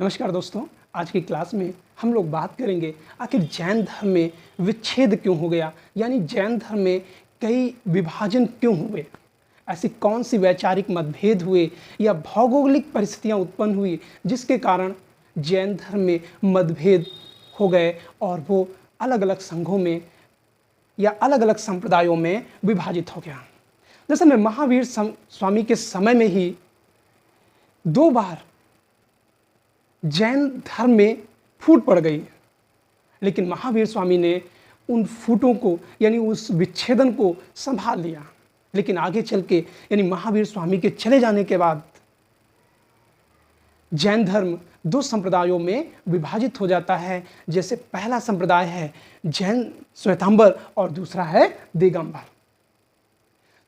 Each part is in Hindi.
नमस्कार दोस्तों, आज की क्लास में हम लोग बात करेंगे आखिर जैन धर्म में विच्छेद क्यों हो गया, यानी जैन धर्म में कई विभाजन क्यों हुए, ऐसी कौन सी वैचारिक मतभेद हुए या भौगोलिक परिस्थितियां उत्पन्न हुई जिसके कारण जैन धर्म में मतभेद हो गए और वो अलग अलग संघों में या अलग अलग संप्रदायों में विभाजित हो गया। जैसे में महावीर स्वामी के समय में ही 2 बार जैन धर्म में फूट पड़ गई, लेकिन महावीर स्वामी ने उन फूटों को यानी उस विच्छेदन को संभाल लिया। लेकिन आगे चल के यानी महावीर स्वामी के चले जाने के बाद जैन धर्म 2 संप्रदायों में विभाजित हो जाता है। जैसे पहला संप्रदाय है जैन श्वेतांबर और दूसरा है दिगंबर।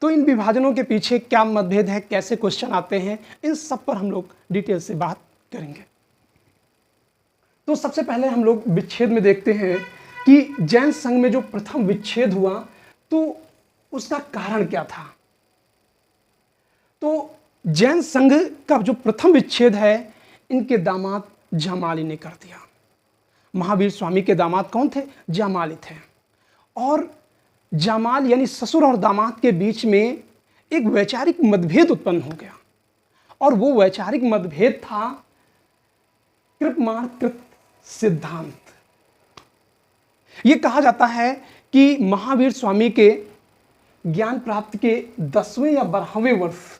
तो इन विभाजनों के पीछे क्या मतभेद है, कैसे क्वेश्चन आते हैं, इन सब पर हम लोग डिटेल से बात करेंगे। तो सबसे पहले हम लोग विच्छेद में देखते हैं कि जैन संघ में जो प्रथम विच्छेद हुआ तो उसका कारण क्या था। तो जैन संघ का जो प्रथम विच्छेद है इनके दामाद जामाली ने कर दिया। महावीर स्वामी के दामाद कौन थे? जामाली थे। और जामाल यानी ससुर और दामाद के बीच में एक वैचारिक मतभेद उत्पन्न हो गया, और वो वैचारिक मतभेद था कृपमाणकृत सिद्धांत। ये कहा जाता है कि महावीर स्वामी के ज्ञान प्राप्ति के 10वें या 12वें वर्ष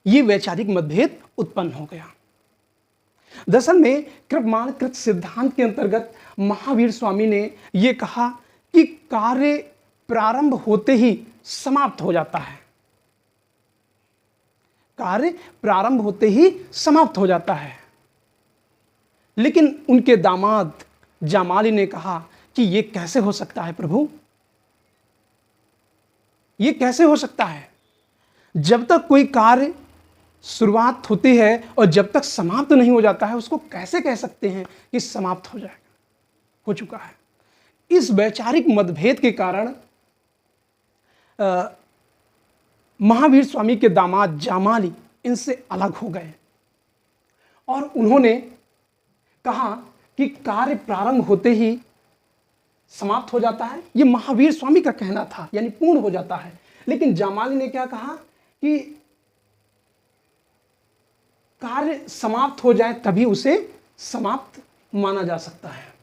ये वैचारिक मतभेद उत्पन्न हो गया। दरअसल में कृपमाणकृत सिद्धांत के अंतर्गत महावीर स्वामी ने यह कहा कि कार्य प्रारंभ होते ही समाप्त हो जाता है। कार्य प्रारंभ होते ही समाप्त हो जाता है। लेकिन उनके दामाद जामाली ने कहा कि यह कैसे हो सकता है प्रभु, यह कैसे हो सकता है? जब तक कोई कार्य शुरुआत होती है और जब तक समाप्त नहीं हो जाता है उसको कैसे कह सकते हैं कि समाप्त हो जाएगा, हो चुका है। इस वैचारिक मतभेद के कारण महावीर स्वामी के दामाद जामाली इनसे अलग हो गए और उन्होंने कहा कि कार्य प्रारंभ होते ही समाप्त हो जाता है। यह महावीर स्वामी का कहना था, यानी पूर्ण हो जाता है। लेकिन जामाली ने क्या कहा कि कार्य समाप्त हो जाए तभी उसे समाप्त माना जा सकता है।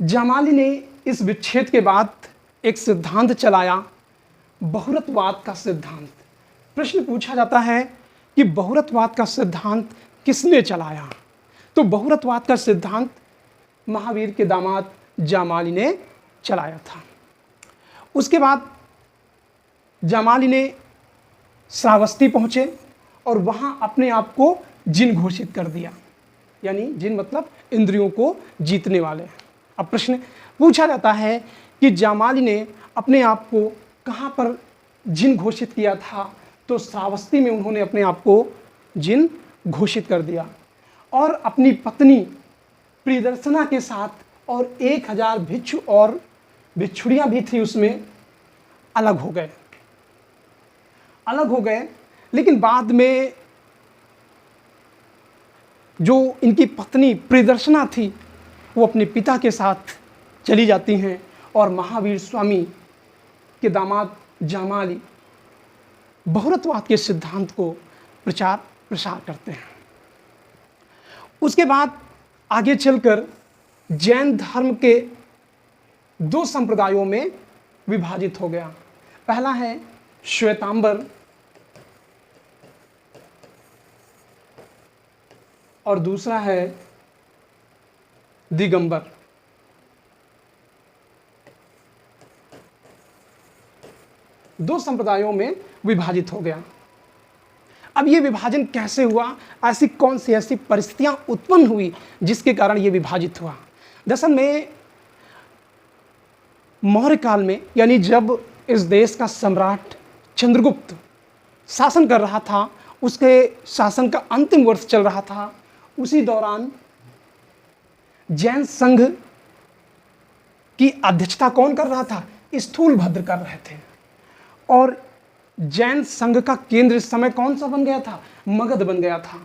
जामाली ने इस विच्छेद के बाद एक सिद्धांत चलाया, बहुरतवाद का सिद्धांत। प्रश्न पूछा जाता है कि बहुरतवाद का सिद्धांत किसने चलाया? तो बहुरतवाद का सिद्धांत महावीर के दामाद जामाली ने चलाया था। उसके बाद जामाली ने श्रावस्ती पहुंचे और वहां अपने आप को जिन घोषित कर दिया, यानी जिन मतलब इंद्रियों को जीतने वाले। अब प्रश्न पूछा जाता है कि जामाली ने अपने आप को कहां पर जिन घोषित किया था? तो श्रावस्ती में उन्होंने अपने आप को जिन घोषित कर दिया और अपनी पत्नी प्रियदर्शना के साथ और 1000 भिक्षु और भिक्षुड़ियां भी थी उसमें अलग हो गए। लेकिन बाद में जो इनकी पत्नी प्रियदर्शना थी वो अपने पिता के साथ चली जाती हैं और महावीर स्वामी के दामाद जामाली बहुरतवाद के सिद्धांत को प्रचार प्रसार करते हैं। उसके बाद आगे चलकर जैन धर्म के 2 संप्रदायों में विभाजित हो गया। पहला है श्वेतांबर और दूसरा है दिगंबर। दो संप्रदायों में विभाजित हो गया। अब ये विभाजन कैसे हुआ? ऐसी कौन सी ऐसी परिस्थितियां उत्पन्न हुई जिसके कारण ये विभाजित हुआ? दरअसल में मौर्य काल में, यानी जब इस देश का सम्राट चंद्रगुप्त शासन कर रहा था, उसके शासन का अंतिम वर्ष चल रहा था, उसी दौरान जैन संघ की अध्यक्षता कौन कर रहा था? स्थूलभद्र कर रहे थे। और जैन संघ का केंद्र इस समय कौन सा बन गया था? मगध बन गया था।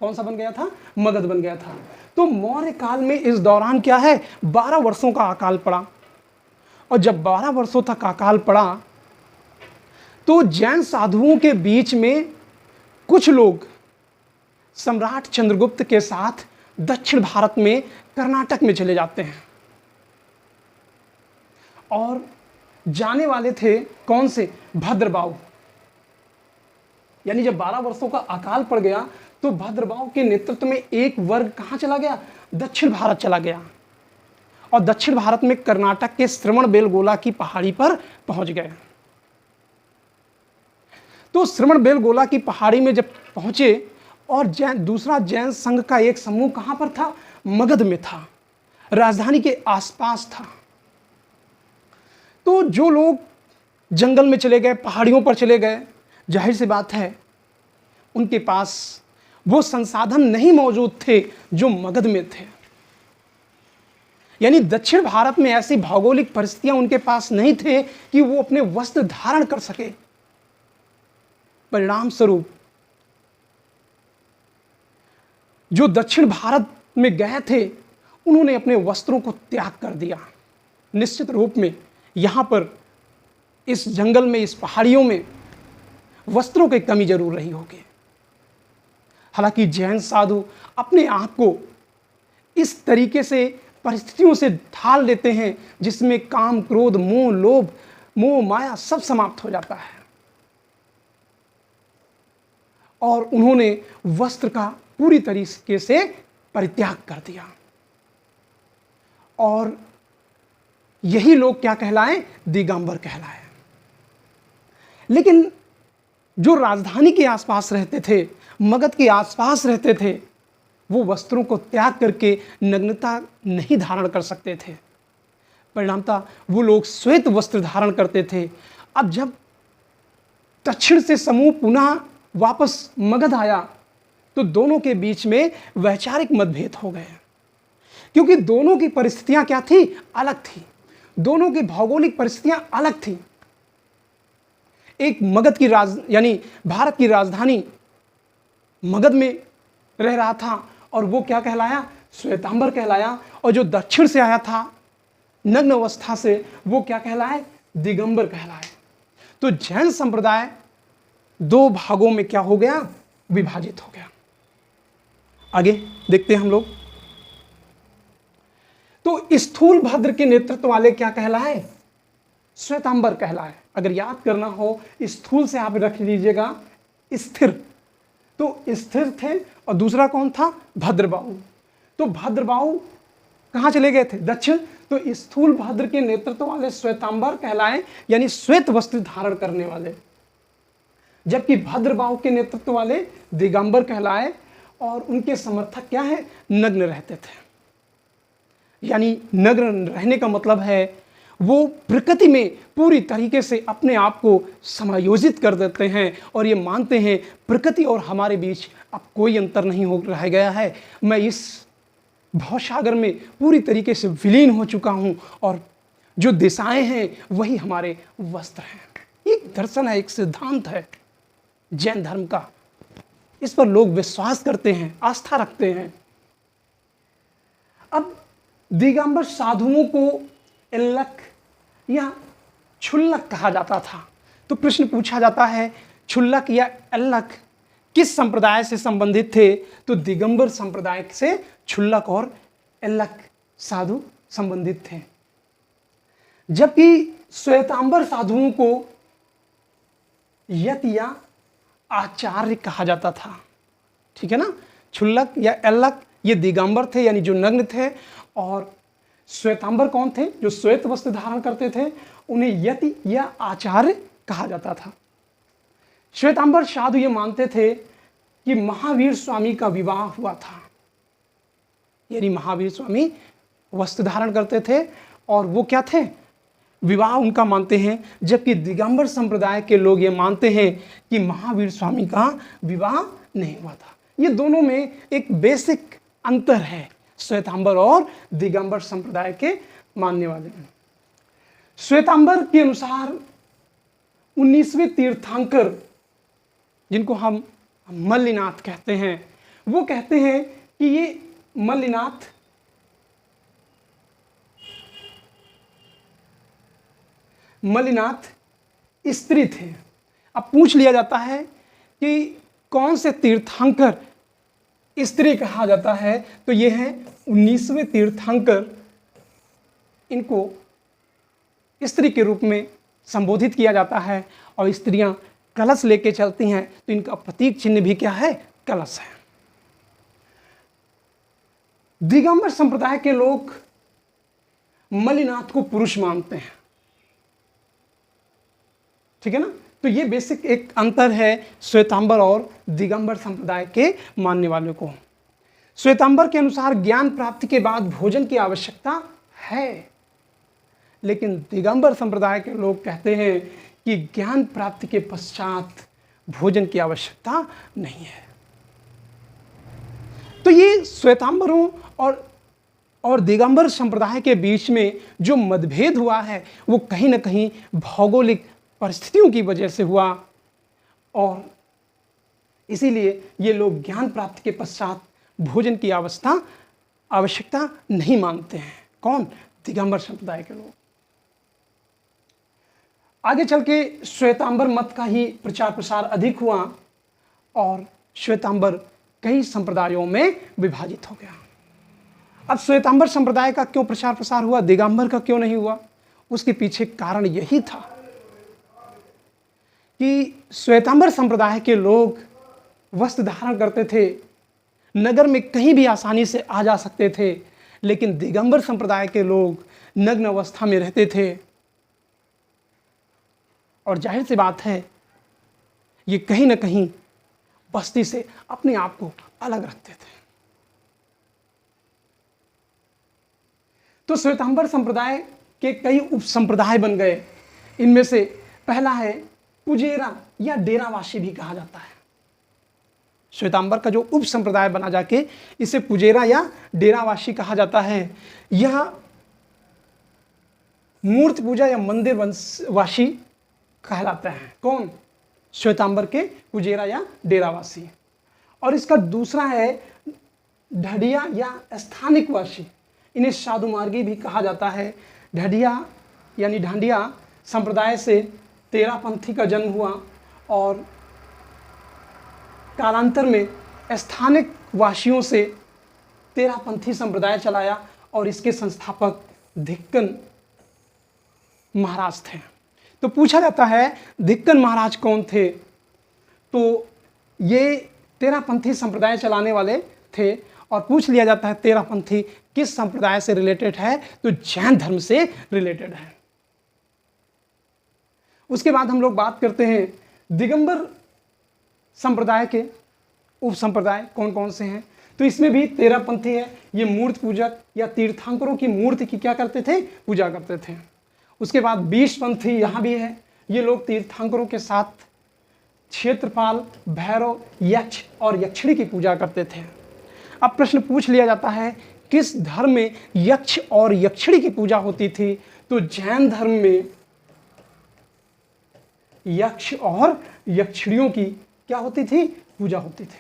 कौन सा बन गया था? मगध बन गया था। तो मौर्य काल में इस दौरान क्या है, 12 वर्षों का अकाल पड़ा। और जब 12 वर्षों तक अकाल पड़ा तो जैन साधुओं के बीच में कुछ लोग सम्राट चंद्रगुप्त के साथ दक्षिण भारत में कर्नाटक में चले जाते हैं और जाने वाले थे कौन से? भद्रबाहु। यानी जब 12 वर्षों का अकाल पड़ गया तो भद्रबाहु के नेतृत्व में एक वर्ग कहां चला गया? दक्षिण भारत चला गया और दक्षिण भारत में कर्नाटक के श्रवणबेलगोला की पहाड़ी पर पहुंच गए। तो श्रवणबेलगोला की पहाड़ी में जब पहुंचे और दूसरा जैन संघ का एक समूह कहां पर था? मगध में था, राजधानी के आसपास था। तो जो लोग जंगल में चले गए, पहाड़ियों पर चले गए, जाहिर सी बात है उनके पास वो संसाधन नहीं मौजूद थे जो मगध में थे। यानी दक्षिण भारत में ऐसी भौगोलिक परिस्थितियां उनके पास नहीं थे कि वो अपने वस्त्र धारण कर सके। परिणाम स्वरूप जो दक्षिण भारत में गए थे उन्होंने अपने वस्त्रों को त्याग कर दिया। निश्चित रूप में यहां पर इस जंगल में, इस पहाड़ियों में वस्त्रों की कमी जरूर रही होगी। हालांकि जैन साधु अपने आप को इस तरीके से परिस्थितियों से ढाल लेते हैं जिसमें काम, क्रोध, मोह, लोभ, मोह, माया सब समाप्त हो जाता है और उन्होंने वस्त्र का पूरी तरीके से परित्याग कर दिया। और यही लोग क्या कहलाए? दिगंबर कहलाए। लेकिन जो राजधानी के आसपास रहते थे, मगध के आसपास रहते थे, वो वस्त्रों को त्याग करके नग्नता नहीं धारण कर सकते थे। परिणामतः वो लोग श्वेत वस्त्र धारण करते थे। अब जब दक्षिण से समूह पुनः वापस मगध आया तो दोनों के बीच में वैचारिक मतभेद हो गए, क्योंकि दोनों की परिस्थितियां क्या थी? अलग थी। दोनों की भौगोलिक परिस्थितियां अलग थी। एक मगध की यानी भारत की राजधानी मगध में रह रहा था और वो क्या कहलाया? श्वेतांबर कहलाया। और जो दक्षिण से आया था नग्न अवस्था से, वो क्या कहलाए? दिगंबर कहलाए। तो जैन संप्रदाय दो भागों में क्या हो गया? विभाजित हो गया। आगे देखते हैं हम लोग। तो स्थूल भद्र के नेतृत्व वाले क्या कहलाए? श्वेतांबर कहलाए। अगर याद करना हो, स्थूल से आप रख लीजिएगा स्थिर, तो स्थिर थे। और दूसरा कौन था? भद्रबाहु। तो भद्रबाहु कहां चले गए थे? दक्षिण। तो स्थूल भद्र के नेतृत्व वाले श्वेतांबर कहलाए, यानी श्वेत वस्त्र धारण करने वाले, जबकि भद्रबाहु के नेतृत्व वाले दिगंबर कहलाए और उनके समर्थक क्या है? नग्न रहते थे। यानी नग्न रहने का मतलब है वो प्रकृति में पूरी तरीके से अपने आप को समायोजित कर देते हैं और ये मानते हैं प्रकृति और हमारे बीच अब कोई अंतर नहीं हो रह गया है। मैं इस भवसागर में पूरी तरीके से विलीन हो चुका हूं और जो दिशाएं हैं वही हमारे वस्त्र हैं। एक दर्शन है, एक सिद्धांत है जैन धर्म का। इस पर लोग विश्वास करते हैं, आस्था रखते हैं। अब दिगंबर साधुओं को एल्लक या क्षुल्लक कहा जाता था। तो प्रश्न पूछा जाता है, क्षुल्लक या एल्लक किस संप्रदाय से संबंधित थे? तो दिगंबर संप्रदाय से क्षुल्लक और एल्लक साधु संबंधित थे, जबकि श्वेतांबर साधुओं को यत या आचार्य कहा जाता था। ठीक है ना? क्षुल्लक या एल्लक ये दिगंबर थे, यानी जो नग्न थे, और श्वेतांबर कौन थे? जो श्वेत वस्त्र धारण करते थे। उन्हें यति या आचार्य कहा जाता था। श्वेतांबर साधु ये मानते थे कि महावीर स्वामी का विवाह हुआ था, यानी महावीर स्वामी वस्त्र धारण करते थे और वो क्या थे? विवाह उनका मानते हैं। जबकि दिगंबर संप्रदाय के लोग ये मानते हैं कि महावीर स्वामी का विवाह नहीं हुआ था। ये दोनों में एक बेसिक अंतर है श्वेतांबर और दिगंबर संप्रदाय के मानने वाले में। श्वेतांबर के अनुसार 19वें तीर्थंकर, जिनको हम मल्लिनाथ कहते हैं। वो कहते हैं कि ये मल्लिनाथ स्त्री थे। अब पूछ लिया जाता है कि कौन से तीर्थंकर स्त्री कहा जाता है, तो ये हैं 19वें तीर्थंकर। इनको स्त्री के रूप में संबोधित किया जाता है और स्त्रियां कलश लेके चलती हैं, तो इनका प्रतीक चिन्ह भी क्या है? कलश है। दिगंबर संप्रदाय के लोग मल्लिनाथ को पुरुष मानते हैं, ठीक है ना। तो ये बेसिक एक अंतर है श्वेतांबर और दिगंबर संप्रदाय के मानने वालों को। श्वेतांबर के अनुसार ज्ञान प्राप्ति के बाद भोजन की आवश्यकता है, लेकिन दिगंबर संप्रदाय के लोग कहते हैं कि ज्ञान प्राप्ति के पश्चात भोजन की आवश्यकता नहीं है। तो ये श्वेतांबरों और दिगंबर संप्रदाय के बीच में जो मतभेद हुआ है वो कहीं ना कहीं भौगोलिक परिस्थितियों की वजह से हुआ, और इसीलिए ये लोग ज्ञान प्राप्ति के पश्चात भोजन की आवश्यकता नहीं मानते हैं। कौन? दिगंबर संप्रदाय के लोग। आगे चल के श्वेतांबर मत का ही प्रचार प्रसार अधिक हुआ और श्वेतांबर कई संप्रदायों में विभाजित हो गया। अब श्वेतांबर संप्रदाय का क्यों प्रचार प्रसार हुआ, दिगंबर का क्यों नहीं हुआ? उसके पीछे कारण यही था कि श्वेतांबर संप्रदाय के लोग वस्त्र धारण करते थे, नगर में कहीं भी आसानी से आ जा सकते थे, लेकिन दिगंबर संप्रदाय के लोग नग्न अवस्था में रहते थे। और जाहिर सी बात है ये कहीं ना कहीं बस्ती से अपने आप को अलग रखते थे। तो श्वेतांबर संप्रदाय के कई उप संप्रदाय बन गए। इनमें से पहला है पुजेरा या डेरावासी भी कहा जाता है। श्वेतांबर का जो उप संप्रदाय बना जाके इसे पुजेरा या डेरावासी कहा जाता है। यह मूर्ति पूजा या मंदिर वासी कहलाते हैं। कौन? श्वेतांबर के पुजेरा या डेरावासी। और इसका दूसरा है ढडिया या स्थानिक वासी। इन्हें साधु मार्गी भी कहा जाता है। ढडिया यानी ढांडिया संप्रदाय से तेरापंथी का जन्म हुआ और कालांतर में स्थानिक वासियों से तेरापंथी संप्रदाय चलाया और इसके संस्थापक धिक्कन महाराज थे। तो पूछा जाता है धिक्कन महाराज कौन थे? तो ये तेरापंथी संप्रदाय चलाने वाले थे। और पूछ लिया जाता है तेरापंथी किस संप्रदाय से रिलेटेड है? तो जैन धर्म से रिलेटेड है। उसके बाद हम लोग बात करते हैं दिगंबर संप्रदाय के उप संप्रदाय कौन कौन से हैं। तो इसमें भी तेरापंथी है। ये मूर्ति पूजक या तीर्थंकरों की मूर्ति की क्या करते थे? पूजा करते थे। उसके बाद 20 पंथी यहाँ भी है। ये लोग तीर्थंकरों के साथ क्षेत्रपाल, भैरव, यक्ष और यक्षिणी की पूजा करते थे। अब प्रश्न पूछ लिया जाता है किस धर्म में यक्ष और यक्षिणी की पूजा होती थी? तो जैन धर्म में यक्ष और यक्षिणियों की क्या होती थी? पूजा होती थी।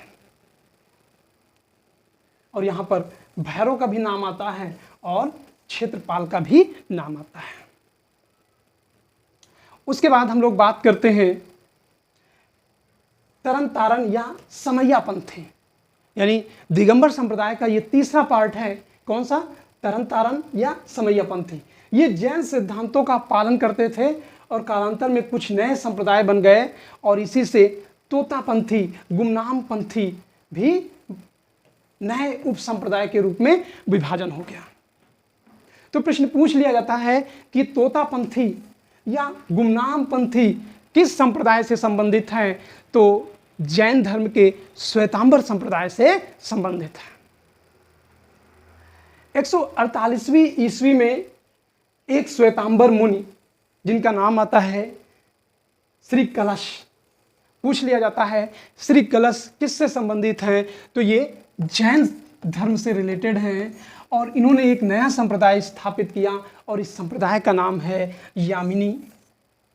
और यहां पर भैरव का भी नाम आता है और क्षेत्रपाल का भी नाम आता है। उसके बाद हम लोग बात करते हैं तरन तारण या समैया पंथी, यानी दिगंबर संप्रदाय का ये तीसरा पार्ट है। कौन सा? तरन तारण या समैया पंथी। ये जैन सिद्धांतों का पालन करते थे और कालांतर में कुछ नए संप्रदाय बन गए और इसी से तोतापंथी, गुमनाम पंथी भी नए उप संप्रदाय के रूप में विभाजन हो गया। तो प्रश्न पूछ लिया जाता है कि तोतापंथी या गुमनाम पंथी किस संप्रदाय से संबंधित हैं? तो जैन धर्म के श्वेतांबर संप्रदाय से संबंधित है। 148वीं ईस्वी में एक श्वेतांबर मुनि जिनका नाम आता है श्री कलश, पूछ लिया जाता है श्री कलश किससे संबंधित हैं? तो ये जैन धर्म से रिलेटेड हैं और इन्होंने एक नया संप्रदाय स्थापित किया और इस संप्रदाय का नाम है यामिनी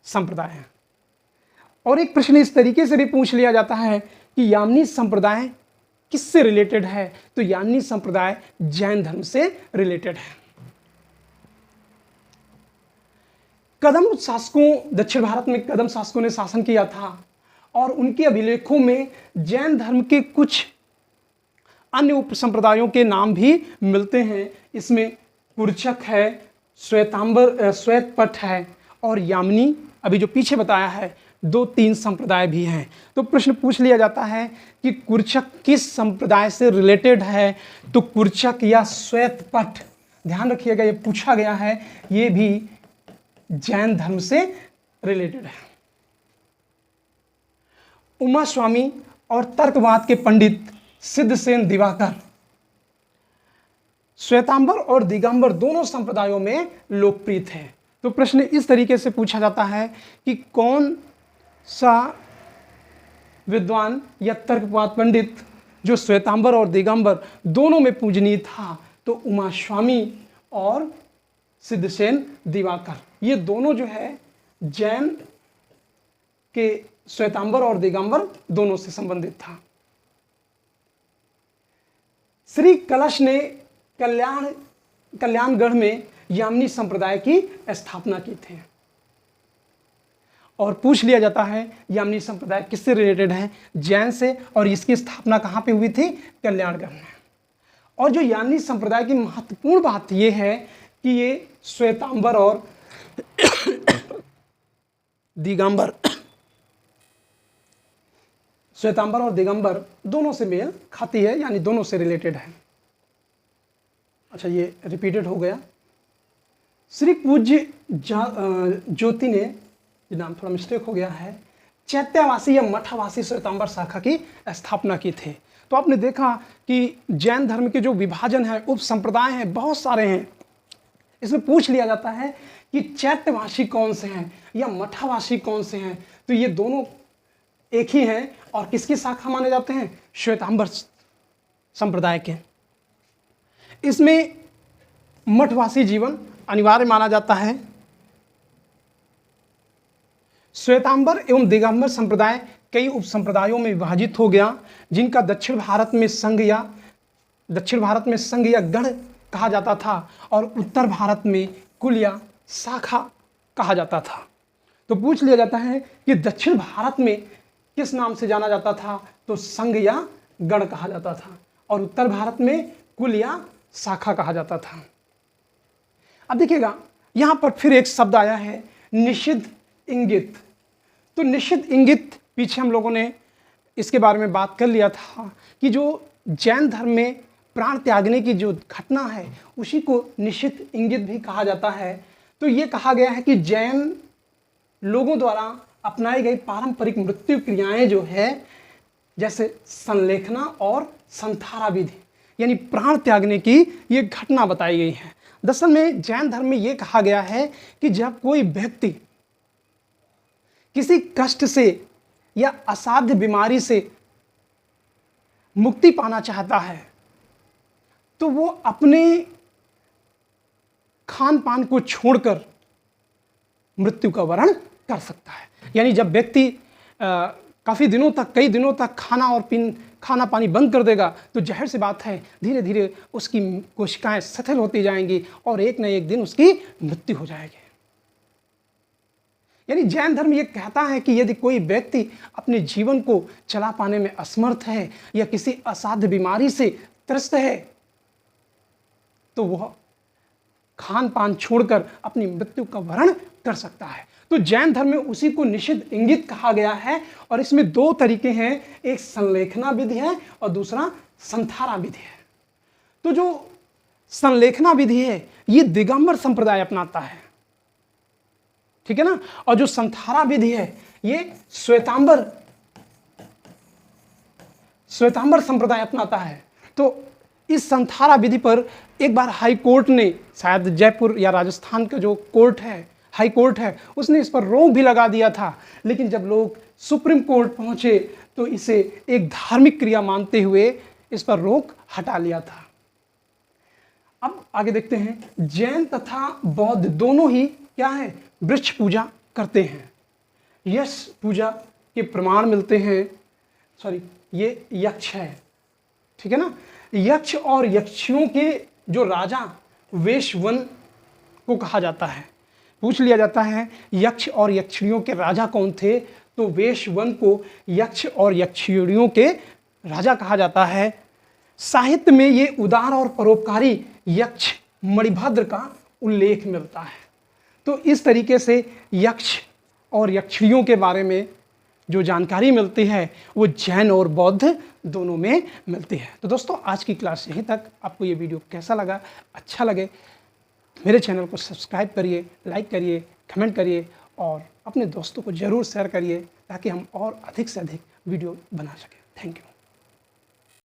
संप्रदाय। और एक प्रश्न इस तरीके से भी पूछ लिया जाता है कि यामिनी संप्रदाय किससे रिलेटेड है, तो यामिनी संप्रदाय जैन धर्म से रिलेटेड है। कदम शासकों, दक्षिण भारत में कदम शासकों ने शासन किया था और उनके अभिलेखों में जैन धर्म के कुछ अन्य उप संप्रदायों के नाम भी मिलते हैं। इसमें कुर्चक है, श्वेतांबर श्वेतपट है और यामिनी, अभी जो पीछे बताया है, 2-3 संप्रदाय भी हैं। तो प्रश्न पूछ लिया जाता है कि कुर्चक किस संप्रदाय से रिलेटेड है, तो कुर्चक या श्वेतपट, ध्यान रखिएगा ये पूछा गया है, ये भी जैन धर्म से रिलेटेड है। उमा स्वामी और तर्कवाद के पंडित सिद्धसेन दिवाकर श्वेतांबर और दिगंबर दोनों संप्रदायों में लोकप्रिय थे। तो प्रश्न इस तरीके से पूछा जाता है कि कौन सा विद्वान या तर्कवाद पंडित जो श्वेतांबर और दिगंबर दोनों में पूजनीय था, तो उमा स्वामी और सिद्धसेन दिवाकर, ये दोनों जो है जैन के श्वेतांबर और दिगंबर दोनों से संबंधित था। श्री कलश ने कल्याणगढ़ में यामिनी संप्रदाय की स्थापना की थी और पूछ लिया जाता है यामिनी संप्रदाय किससे रिलेटेड है, जैन से, और इसकी स्थापना कहाँ पे हुई थी, कल्याणगढ़ में। और जो यामिनी संप्रदाय की महत्वपूर्ण बात यह है कि ये श्वेतांबर और दिगंबर, श्वेतांबर और दिगंबर दोनों से मेल खाती है, यानी दोनों से रिलेटेड है। अच्छा, ये रिपीटेड हो गया। श्री पूज्य ज्योति ने, ये नाम थोड़ा मिस्टेक हो गया है, चैत्यावासी या मठावासी श्वेतांबर शाखा की स्थापना की थी। तो आपने देखा कि जैन धर्म के जो विभाजन है, उप संप्रदाय हैं, बहुत सारे हैं। इसमें पूछ लिया जाता है कि चैत्यवासी कौन से हैं या मठावासी कौन से हैं, तो ये दोनों एक ही हैं और किसकी शाखा माने जाते हैं, श्वेतांबर संप्रदाय के। इसमें मठवासी जीवन अनिवार्य माना जाता है। श्वेतांबर एवं दिगंबर संप्रदाय कई उप संप्रदायों में विभाजित हो गया, जिनका दक्षिण भारत में संघ या गढ़ कहा जाता था और उत्तर भारत में कुल या शाखा कहा जाता था। तो पूछ लिया जाता है कि दक्षिण भारत में किस नाम से जाना जाता था, तो संघ या गढ़ कहा जाता था, और उत्तर भारत में कुल या शाखा कहा जाता था। अब देखिएगा यहां पर फिर एक शब्द आया है, निषिद्ध इंगित। तो निषिद्ध इंगित, पीछे हम लोगों ने इसके बारे में बात कर लिया था कि जो जैन धर्म में प्राण त्यागने की जो घटना है उसी को निषिद्ध इंगित भी कहा जाता है। तो ये कहा गया है कि जैन लोगों द्वारा अपनाई गई पारंपरिक मृत्यु क्रियाएं जो है, जैसे संलेखना और संथारा विधि, यानी प्राण त्यागने की ये घटना बताई गई है। दरअसल में जैन धर्म में ये कहा गया है कि जब कोई व्यक्ति किसी कष्ट से या असाध्य बीमारी से मुक्ति पाना चाहता है तो वो अपने खान पान को छोड़कर मृत्यु का वरण कर सकता है। यानी जब व्यक्ति काफ़ी दिनों तक, कई दिनों तक खाना पानी बंद कर देगा तो जाहिर सी बात है धीरे धीरे उसकी कोशिकाएं शिथिल होती जाएंगी और एक न एक दिन उसकी मृत्यु हो जाएगी। यानी जैन धर्म ये कहता है कि यदि कोई व्यक्ति अपने जीवन को चला पाने में असमर्थ है या किसी असाध्य बीमारी से त्रस्त है तो वह खान पान छोड़कर अपनी मृत्यु का वरण कर सकता है। तो जैन धर्म में उसी को निषिद्ध इंगित कहा गया है और इसमें दो तरीके हैं, एक संलेखना विधि है और दूसरा संथारा विधि है। तो जो संलेखना विधि है ये दिगंबर संप्रदाय अपनाता है, ठीक है ना, और जो संथारा विधि है ये श्वेतांबर संप्रदाय अपनाता है। तो इस संथारा विधि पर एक बार हाई कोर्ट ने, शायद जयपुर या राजस्थान का जो कोर्ट है, हाई कोर्ट है, उसने इस पर रोक भी लगा दिया था, लेकिन जब लोग सुप्रीम कोर्ट पहुंचे तो इसे एक धार्मिक क्रिया मानते हुए इस पर रोक हटा लिया था। अब आगे देखते हैं, जैन तथा बौद्ध दोनों ही क्या है, वृक्ष पूजा करते हैं। यश पूजा के प्रमाण मिलते हैं, ये यक्ष है, ठीक है ना। यक्ष और यक्षियों के जो राजा वेशवन को कहा जाता है। पूछ लिया जाता है यक्ष और यक्षिणियों के राजा कौन थे, तो वेशवन को यक्ष और यक्षिणियों के राजा कहा जाता है। साहित्य में ये उदार और परोपकारी यक्ष मणिभद्र का उल्लेख मिलता है। तो इस तरीके से यक्ष और यक्षिणियों के बारे में जो जानकारी मिलती है वो जैन और बौद्ध दोनों में मिलती है। तो दोस्तों आज की क्लास यहीं तक। आपको ये वीडियो कैसा लगा, अच्छा लगे मेरे चैनल को सब्सक्राइब करिए, लाइक करिए, कमेंट करिए और अपने दोस्तों को ज़रूर शेयर करिए ताकि हम और अधिक से अधिक वीडियो बना सकें। Thank you.